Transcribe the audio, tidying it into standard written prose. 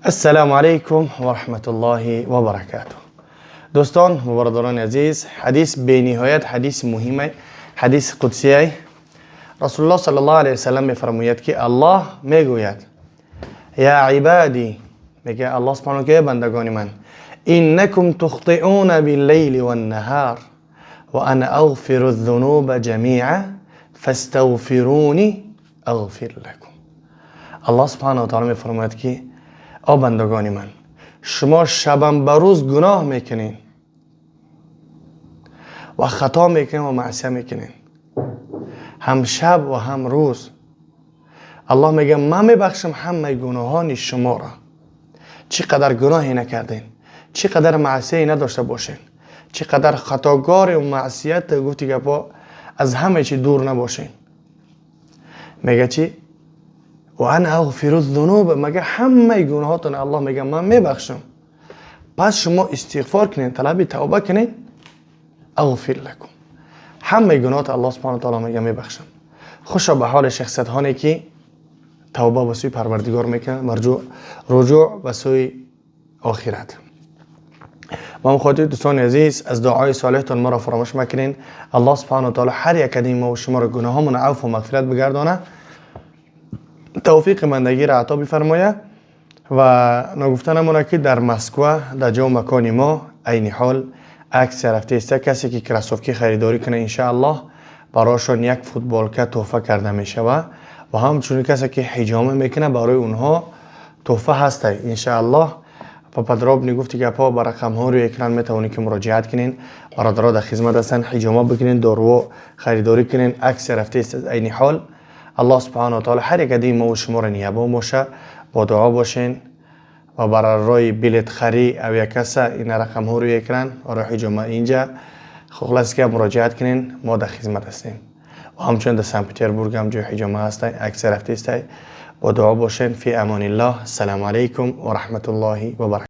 السلام علیکم و رحمت الله و برکاته. دوستان و برادران عزیز، حدیث به نهایت حدیث مهمه، حدیث قدسی است. رسول الله صلی الله علیه و سلم میفرماید که الله میگوید یا عبادی، میگه الله سبحانه که بندگان من، انکم تخطئون باللیل و النهار و انا اغفر الذنوب جمیعا فاستغفرونی اغفر لكم. الله سبحانه و تعالی میفرماید که او بندگان من، شما شبم بروز گناه میکنین و خطا میکنین و معصیه میکنین، هم شب و هم روز. الله میگه من میبخشم همه گناهان شما را. چقدر گناهی نکردین، چقدر معصیه نداشته باشین، چقدر خطاگار و معصیت گفتی که با از همه چی دور نباشین. میگه چی؟ و انا اغفر الذنوب، مگه همه گناهاتون الله میگه من میبخشم. پس شما استغفار کنین، طلب توبه کنین، اغفر لكم. همه گناهات الله سبحانه و تعالی میگه میبخشم. خوشا به حال شخصیت هایی که توبه به سوی پروردگار میکنه، رجوع به سوی آخرت. ما مخاطب دوستان عزیز، از دعای صالحتون ما را فراموش مکنین. الله سبحانه و تعالی هر یک کدیم ما و شما را گناهامون عفو و مغفرت بگردانه، توفیق بندگی را عطا بفرمایه. و نگفته نمونه که در مسکو در جو مکان ما عین حال عکس رفته است. کسی که کراسوفکی خریداری کنه انشاءالله براشون یک فوتبالکه تحفه کرده میشه و همچنین کسی که حجامه میکنه برای اونها تحفه هسته انشاءالله. پدراب نگفتی که پا بر رقم ها روی اکران میتونی که مراجعت کنین. برادرها در خدمت هستن، حجامه بکنین، دارو خریداری کنین، عکس رفته است عین حال. الله سبحانه و تعالی هر یک کدیم ما و شما را نگهبان باشه. با دعا باشین و برای روی بلیت خری او یک کسا این رقم ها روی اکران و روی حجامه اینجا خلاص که مراجعت کنین، ما در خدمت هستیم. و همچنین در سن پترزبورگ هم جو حجامه هستن، عکس رفته است. با دعا باشین. فی امان الله. السلام علیکم و رحمت الله و برکاته.